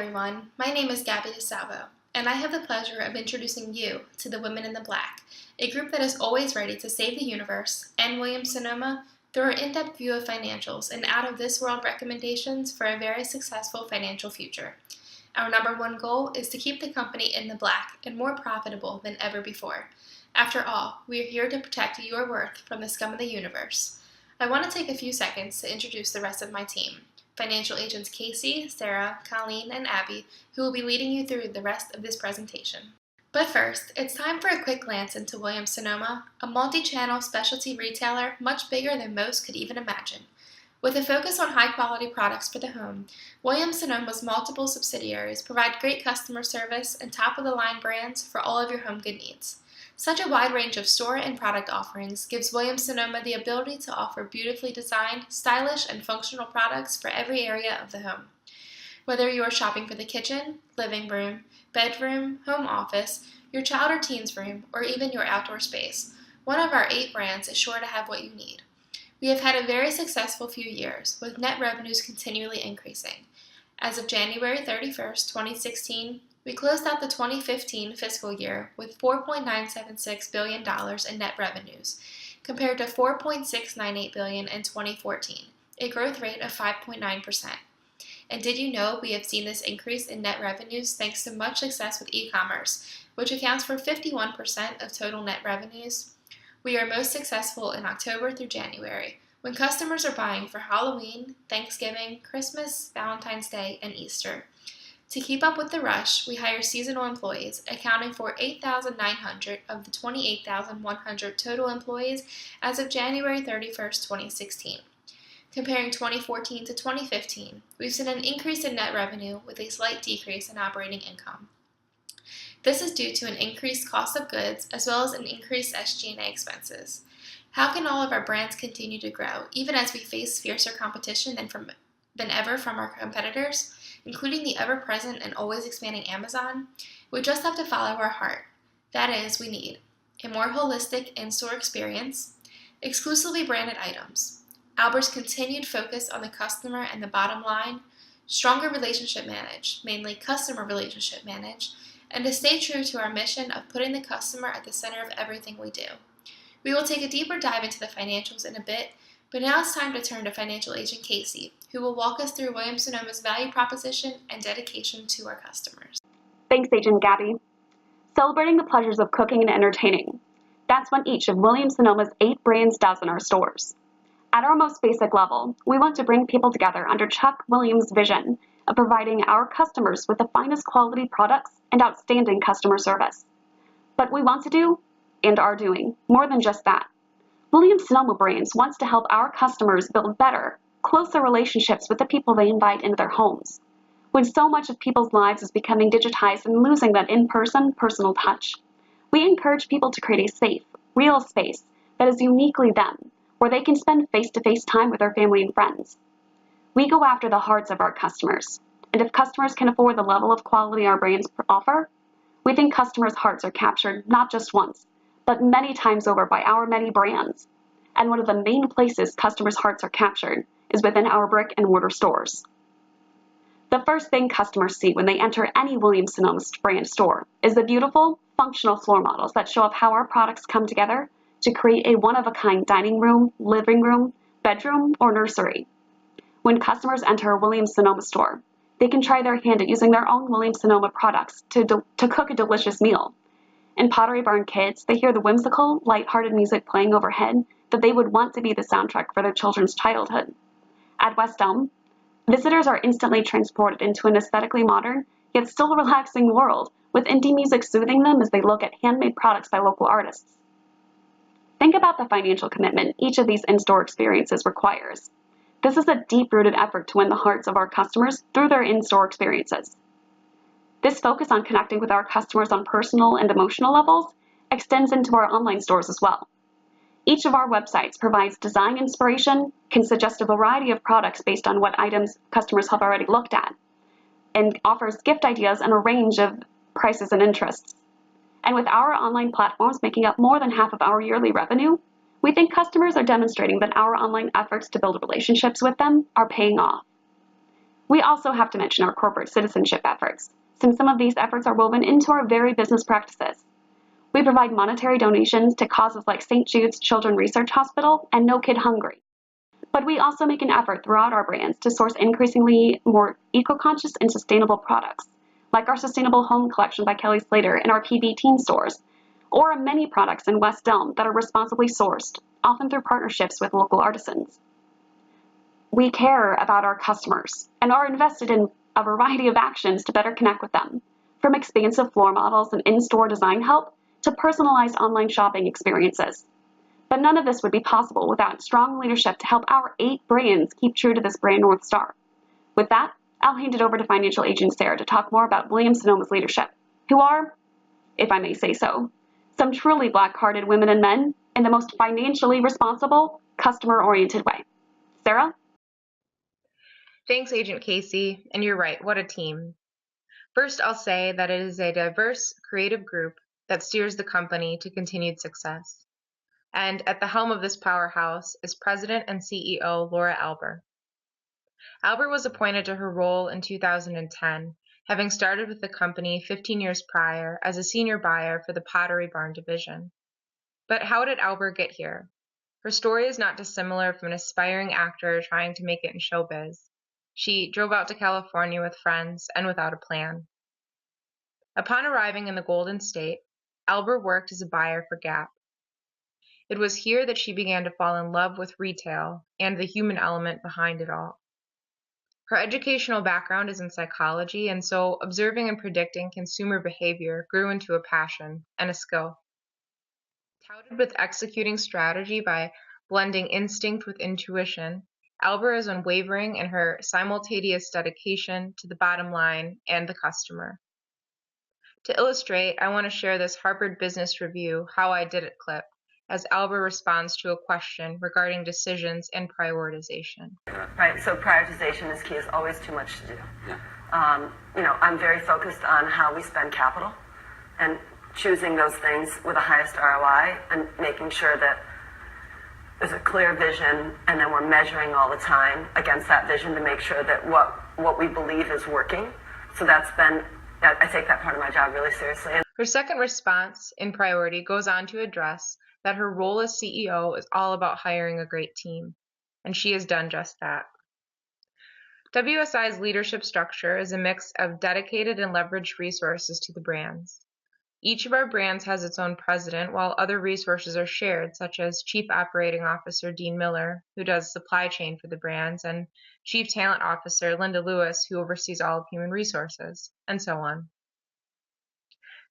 everyone, my name is Gabby DeSalvo, and I have the pleasure of introducing you to the Women in the Black, a group that is always ready to save the universe and Williamssonoma through our in-depth view of financials and out-of-this-world recommendations for a very successful financial future. Our number one goal is to keep the company in the black and more profitable than ever before. After all, we are here to protect your worth from the scum of the universe. I want to take a few seconds to introduce the rest of my team. Financial agents Casey, Sarah, Colleen, and Abby, who will be leading you through the rest of this presentation. But first, it's time for a quick glance into Williamssonoma, a multi-channel specialty retailer much bigger than most could even imagine. With a focus on high-quality products for the home, Williamssonoma's multiple subsidiaries provide great customer service and top-of-the-line brands for all of your home good needs. Such a wide range of store and product offerings gives Williamssonoma the ability to offer beautifully designed, stylish, and functional products for every area of the home. Whether you are shopping for the kitchen, living room, bedroom, home office, your child or teen's room, or even your outdoor space, one of our 8 brands is sure to have what you need. We have had a very successful few years, with net revenues continually increasing. As of January 31st, 2016, we closed out the 2015 fiscal year with $4.976 billion in net revenues, compared to $4.698 billion in 2014, a growth rate of 5.9%. And did you know we have seen this increase in net revenues thanks to much success with e-commerce, which accounts for 51% of total net revenues? We are most successful in October through January, when customers are buying for Halloween, Thanksgiving, Christmas, Valentine's Day, and Easter. To keep up with the rush, we hire seasonal employees, accounting for 8,900 of the 28,100 total employees as of January 31st, 2016. Comparing 2014 to 2015, we've seen an increase in net revenue with a slight decrease in operating income. This is due to an increased cost of goods as well as an increased SG&A expenses. How can all of our brands continue to grow, even as we face fiercer competition than ever from our competitors, including the ever-present and always expanding Amazon? We just have to follow our heart. That is, we need a more holistic in-store experience, exclusively branded items, Albert's continued focus on the customer and the bottom line, stronger relationship manage, mainly customer relationship manage, and to stay true to our mission of putting the customer at the center of everything we do. We will take a deeper dive into the financials in a bit, but now it's time to turn to financial agent Casey, who will walk us through Williamssonoma's value proposition and dedication to our customers. Thanks, Agent Gabby. Celebrating the pleasures of cooking and entertaining. That's what each of Williamssonoma's 8 brands does in our stores. At our most basic level, we want to bring people together under Chuck Williams' vision of providing our customers with the finest quality products and outstanding customer service. But we want to do, and are doing, more than just that. Williams-Sonoma Brands wants to help our customers build better, closer relationships with the people they invite into their homes. When so much of people's lives is becoming digitized and losing that in-person, personal touch, we encourage people to create a safe, real space that is uniquely them, where they can spend face-to-face time with their family and friends. We go after the hearts of our customers, and if customers can afford the level of quality our brands offer, we think customers' hearts are captured not just once, but many times over by our many brands. And one of the main places customers' hearts are captured is within our brick-and-mortar stores. The first thing customers see when they enter any Williams-Sonoma brand store is the beautiful, functional floor models that show up how our products come together to create a one-of-a-kind dining room, living room, bedroom, or nursery. When customers enter a Williams-Sonoma store, they can try their hand at using their own Williams-Sonoma products to cook a delicious meal. In Pottery Barn Kids, they hear the whimsical, lighthearted music playing overhead that they would want to be the soundtrack for their children's childhood. At West Elm, visitors are instantly transported into an aesthetically modern, yet still relaxing world, with indie music soothing them as they look at handmade products by local artists. Think about the financial commitment each of these in-store experiences requires. This is a deep-rooted effort to win the hearts of our customers through their in-store experiences. This focus on connecting with our customers on personal and emotional levels extends into our online stores as well. Each of our websites provides design inspiration, can suggest a variety of products based on what items customers have already looked at, and offers gift ideas and a range of prices and interests. And with our online platforms making up more than half of our yearly revenue, we think customers are demonstrating that our online efforts to build relationships with them are paying off. We also have to mention our corporate citizenship efforts, since some of these efforts are woven into our very business practices. We provide monetary donations to causes like St. Jude's Children's Research Hospital and No Kid Hungry. But we also make an effort throughout our brands to source increasingly more eco-conscious and sustainable products, like our Sustainable Home Collection by Kelly Slater in our PB Teen stores, or many products in West Elm that are responsibly sourced, often through partnerships with local artisans. We care about our customers and are invested in a variety of actions to better connect with them, from expansive floor models and in-store design help to personalized online shopping experiences. But none of this would be possible without strong leadership to help our 8 brands keep true to this brand North Star. With that, I'll hand it over to Financial Agent Sarah to talk more about Williams-Sonoma's leadership, who are, if I may say so, some truly black-hearted women and men in the most financially responsible, customer-oriented way. Sarah? Thanks, Agent Casey, and you're right, what a team. First, I'll say that it is a diverse, creative group that steers the company to continued success. And at the helm of this powerhouse is President and CEO Laura Alber. Alber was appointed to her role in 2010, having started with the company 15 years prior as a senior buyer for the Pottery Barn division. But how did Alber get here? Her story is not dissimilar from an aspiring actor trying to make it in showbiz. She drove out to California with friends and without a plan. Upon arriving in the Golden State, Alber worked as a buyer for Gap. It was here that she began to fall in love with retail and the human element behind it all. Her educational background is in psychology, and so observing and predicting consumer behavior grew into a passion and a skill. Touted with executing strategy by blending instinct with intuition, Alber is unwavering in her simultaneous dedication to the bottom line and the customer. To illustrate, I want to share this Harvard Business Review How I Did It clip as Alber responds to a question regarding decisions and prioritization. Right, so prioritization is key. It's always too much to do. Yeah. I'm very focused on how we spend capital and choosing those things with the highest ROI and making sure that there's a clear vision and then we're measuring all the time against that vision to make sure that what we believe is working. So I take that part of my job really seriously. Her second response in priority goes on to address that her role as CEO is all about hiring a great team, and she has done just that. WSI's leadership structure is a mix of dedicated and leveraged resources to the brands. Each of our brands has its own president, while other resources are shared, such as Chief Operating Officer Dean Miller, who does supply chain for the brands, and Chief Talent Officer Linda Lewis, who oversees all of human resources, and so on.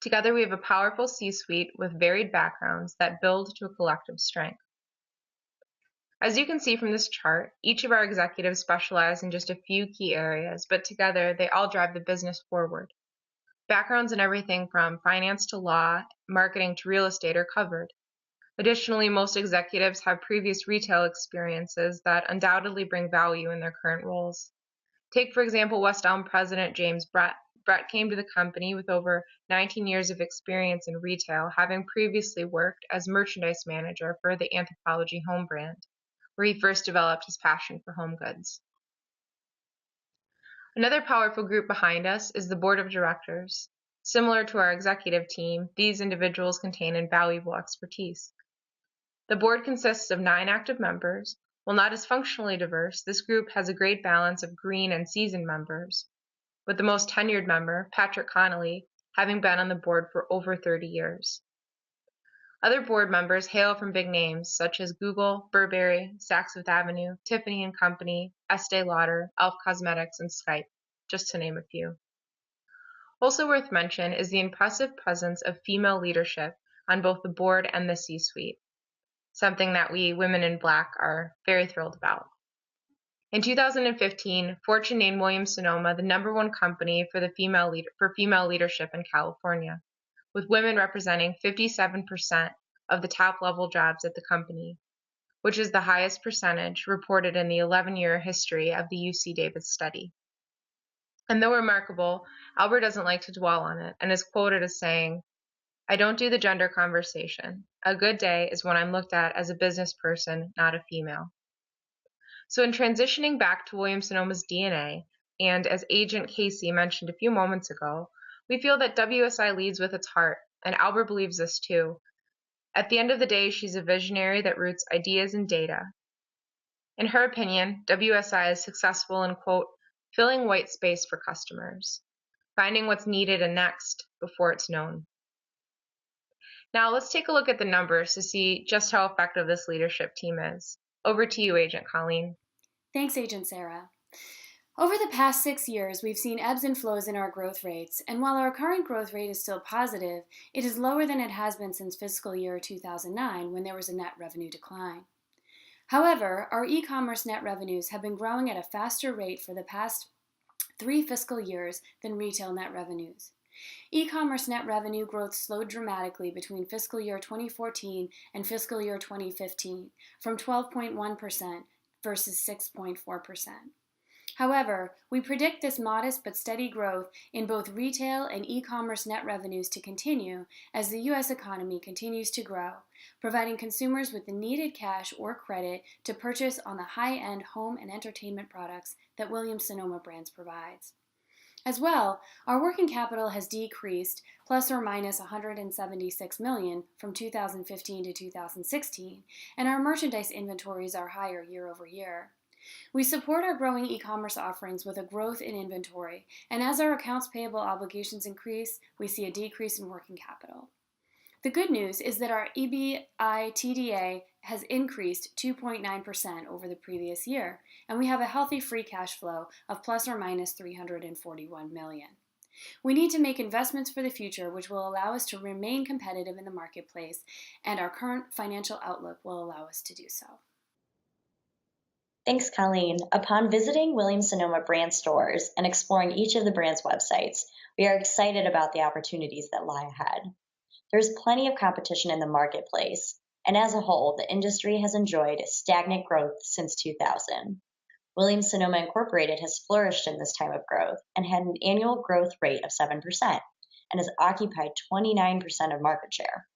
Together, we have a powerful C-suite with varied backgrounds that build to a collective strength. As you can see from this chart, each of our executives specialize in just a few key areas, but together they all drive the business forward. Backgrounds in everything from finance to law, marketing to real estate are covered. Additionally, most executives have previous retail experiences that undoubtedly bring value in their current roles. Take, for example, West Elm President James Brett. Brett came to the company with over 19 years of experience in retail, having previously worked as merchandise manager for the Anthropologie home brand, where he first developed his passion for home goods. Another powerful group behind us is the board of directors. Similar to our executive team, these individuals contain invaluable expertise. The board consists of 9 active members. While not as functionally diverse, this group has a great balance of green and seasoned members, with the most tenured member, Patrick Connolly, having been on the board for over 30 years. Other board members hail from big names such as Google, Burberry, Saks Fifth Avenue, Tiffany & Company, Estee Lauder, Elf Cosmetics, and Skype, just to name a few. Also worth mention is the impressive presence of female leadership on both the board and the C-suite, something that we women in Black are very thrilled about. In 2015, Fortune named Williams-Sonoma the #1 company for female leadership in California, with women representing 57% of the top-level jobs at the company, which is the highest percentage reported in the 11-year history of the UC Davis study. And though remarkable, Alber doesn't like to dwell on it and is quoted as saying, "I don't do the gender conversation. A good day is when I'm looked at as a business person, not a female." So in transitioning back to Williams-Sonoma's DNA, And as Agent Casey mentioned a few moments ago, we feel that WSI leads with its heart, and Albert believes this too. At the end of the day, she's a visionary that roots ideas in data. In her opinion, WSI is successful in, quote, filling white space for customers, finding what's needed and next before it's known. Now let's take a look at the numbers to see just how effective this leadership team is. Over to you, Agent Colleen. Thanks, Agent Sarah. Over the past 6 years, we've seen ebbs and flows in our growth rates, and while our current growth rate is still positive, it is lower than it has been since fiscal year 2009 when there was a net revenue decline. However, our e-commerce net revenues have been growing at a faster rate for the past 3 fiscal years than retail net revenues. E-commerce net revenue growth slowed dramatically between fiscal year 2014 and fiscal year 2015, from 12.1% versus 6.4%. However, we predict this modest but steady growth in both retail and e-commerce net revenues to continue as the U.S. economy continues to grow, providing consumers with the needed cash or credit to purchase on the high-end home and entertainment products that Williams-Sonoma Brands provides. As well, our working capital has decreased plus or minus $176 million from 2015 to 2016, and our merchandise inventories are higher year over year. We support our growing e-commerce offerings with a growth in inventory, and as our accounts payable obligations increase, we see a decrease in working capital. The good news is that our EBITDA has increased 2.9% over the previous year, and we have a healthy free cash flow of plus or minus $341 million. We need to make investments for the future, which will allow us to remain competitive in the marketplace, and our current financial outlook will allow us to do so. Thanks, Colleen. Upon visiting Williams-Sonoma brand stores and exploring each of the brand's websites, we are excited about the opportunities that lie ahead. There's plenty of competition in the marketplace, and as a whole, the industry has enjoyed stagnant growth since 2000. Williams-Sonoma Incorporated has flourished in this time of growth and had an annual growth rate of 7% and has occupied 29% of market share.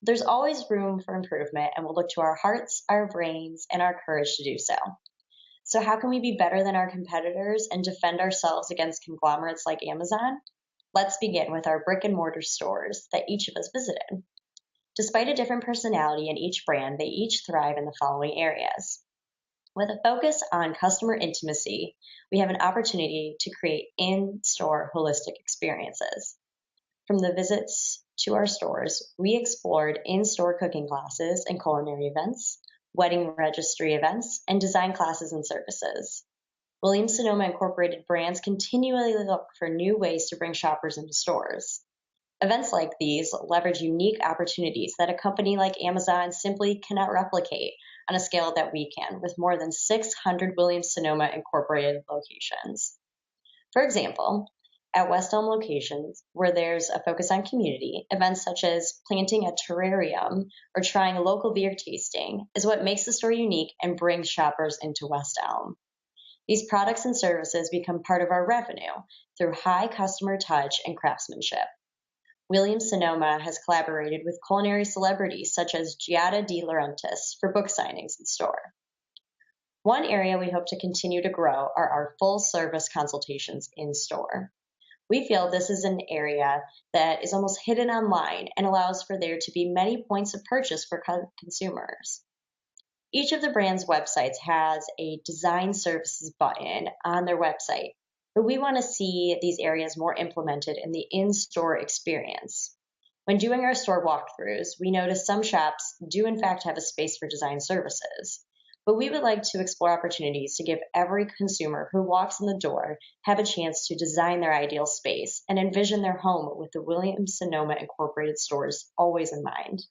There's always room for improvement, and we'll look to our hearts, our brains, and our courage to do so. So how can we be better than our competitors and defend ourselves against conglomerates like Amazon? Let's begin with our brick and mortar stores that each of us visited. Despite a different personality in each brand, they each thrive in the following areas. With a focus on customer intimacy, we have an opportunity to create in-store holistic experiences. From the visits to our stores, we explored in-store cooking classes and culinary events, wedding registry events, and design classes and services. Williams-Sonoma Incorporated brands continually look for new ways to bring shoppers into stores. Events like these leverage unique opportunities that a company like Amazon simply cannot replicate on a scale that we can, with more than 600 Williams-Sonoma Incorporated locations. For example, at West Elm locations, where there's a focus on community, events such as planting a terrarium or trying a local beer tasting is what makes the store unique and brings shoppers into West Elm. These products and services become part of our revenue through high customer touch and craftsmanship. Williams-Sonoma has collaborated with culinary celebrities such as Giada De Laurentiis for book signings in store. One area we hope to continue to grow are our full-service consultations in store. We feel this is an area that is almost hidden online and allows for there to be many points of purchase for consumers. Each of the brand's websites has a design services button on their website, but we want to see these areas more implemented in the in-store experience. When doing our store walkthroughs, we notice some shops do in fact have a space for design services, but we would like to explore opportunities to give every consumer who walks in the door have a chance to design their ideal space and envision their home with the Williams-Sonoma Incorporated stores always in mind.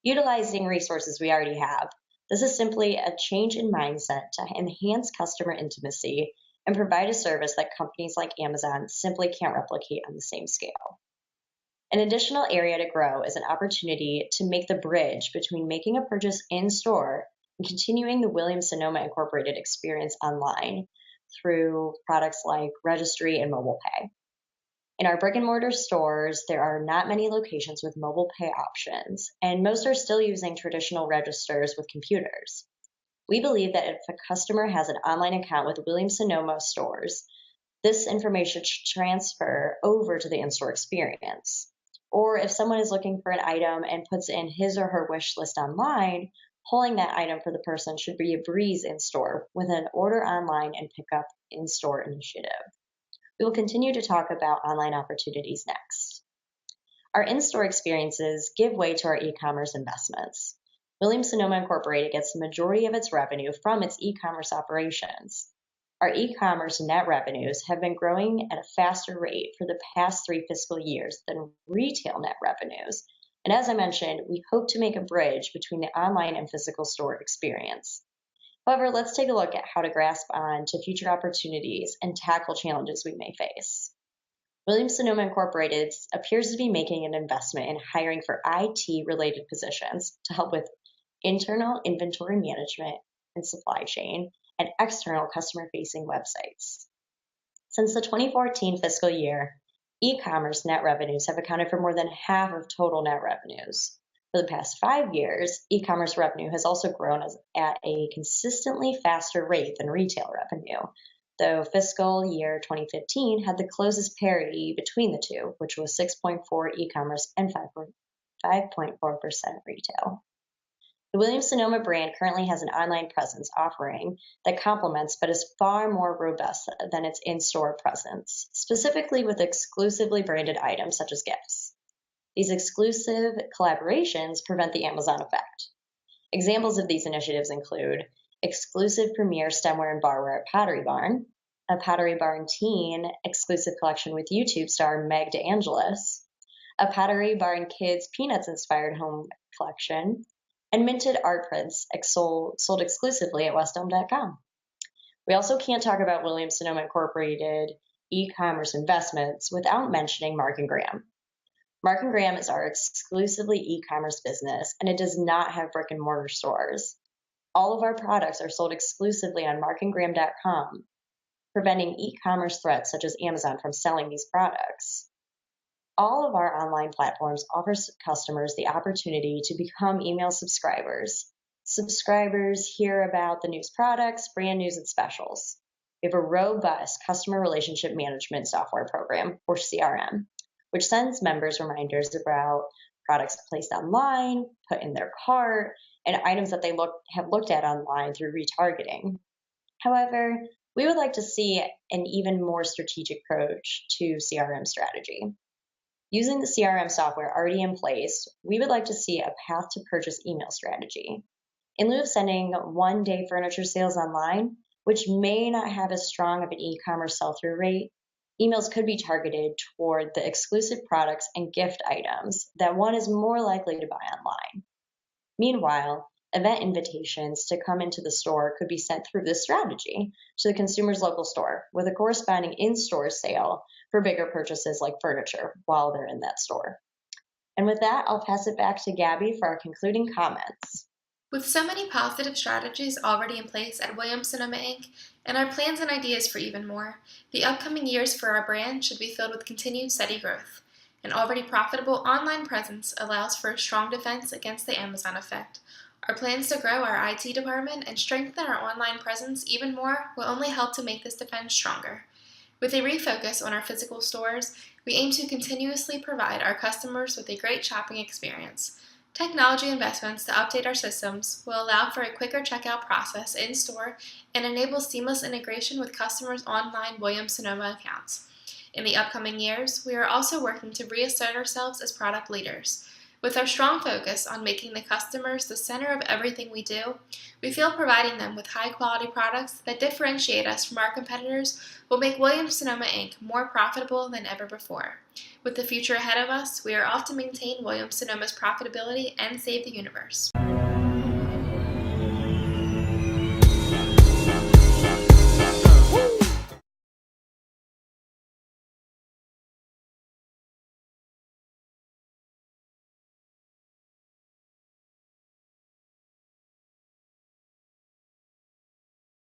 Utilizing resources we already have, this is simply a change in mindset to enhance customer intimacy and provide a service that companies like Amazon simply can't replicate on the same scale. An additional area to grow is an opportunity to make the bridge between making a purchase in-store and continuing the Williams-Sonoma Incorporated experience online through products like registry and mobile pay. In our brick and mortar stores, there are not many locations with mobile pay options, and most are still using traditional registers with computers. We believe that if a customer has an online account with Williams-Sonoma stores, this information should transfer over to the in-store experience. Or if someone is looking for an item and puts in his or her wish list online, pulling that item for the person should be a breeze in-store with an order online and pickup in-store initiative. We will continue to talk about online opportunities next. Our in-store experiences give way to our e-commerce investments. Williams-Sonoma Incorporated gets the majority of its revenue from its e-commerce operations. Our e-commerce net revenues have been growing at a faster rate for the past 3 fiscal years than retail net revenues. And as I mentioned, we hope to make a bridge between the online and physical store experience. However, let's take a look at how to grasp on to future opportunities and tackle challenges we may face. Williams-Sonoma Incorporated appears to be making an investment in hiring for IT-related positions to help with internal inventory management and supply chain, and external customer-facing websites. Since the 2014 fiscal year, e-commerce net revenues have accounted for more than half of total net revenues. For the past 5 years, e-commerce revenue has also grown at a consistently faster rate than retail revenue, though fiscal year 2015 had the closest parity between the two, which was 6.4% e-commerce and 5.4% retail. The Williams-Sonoma brand currently has an online presence offering that complements but is far more robust than its in-store presence, specifically with exclusively branded items such as gifts. These exclusive collaborations prevent the Amazon effect. Examples of these initiatives include exclusive premiere stemware and barware at Pottery Barn, a Pottery Barn teen exclusive collection with YouTube star Meg DeAngelis, a Pottery Barn Kids Peanuts-inspired home collection, and minted art prints sold exclusively at westelm.com. We also can't talk about Williams-Sonoma Incorporated e-commerce investments without mentioning Mark & Graham. Mark & Graham is our exclusively e-commerce business, and it does not have brick and mortar stores. All of our products are sold exclusively on markandgraham.com, preventing e-commerce threats such as Amazon from selling these products. All of our online platforms offer customers the opportunity to become email subscribers. Subscribers hear about the news products, brand news, and specials. We have a robust customer relationship management software program, or CRM, which sends members reminders about products placed online, put in their cart, and items that they have looked at online through retargeting. However, we would like to see an even more strategic approach to CRM strategy. Using the CRM software already in place, we would like to see a path to purchase email strategy. In lieu of sending one-day furniture sales online, which may not have as strong of an e-commerce sell-through rate, emails could be targeted toward the exclusive products and gift items that one is more likely to buy online. Meanwhile, event invitations to come into the store could be sent through this strategy to the consumer's local store with a corresponding in-store sale for bigger purchases like furniture while they're in that store. And with that, I'll pass it back to Gabby for our concluding comments. With so many positive strategies already in place at Williams-Sonoma Inc., and our plans and ideas for even more, the upcoming years for our brand should be filled with continued steady growth. An already profitable online presence allows for a strong defense against the Amazon effect. Our plans to grow our IT department and strengthen our online presence even more will only help to make this defense stronger. With a refocus on our physical stores, we aim to continuously provide our customers with a great shopping experience. Technology investments to update our systems will allow for a quicker checkout process in-store and enable seamless integration with customers' online Williams-Sonoma accounts. In the upcoming years, we are also working to reassert ourselves as product leaders. With our strong focus on making the customers the center of everything we do, we feel providing them with high-quality products that differentiate us from our competitors will make Williams-Sonoma Inc. more profitable than ever before. With the future ahead of us, we are off to maintain Williams-Sonoma's profitability and save the universe.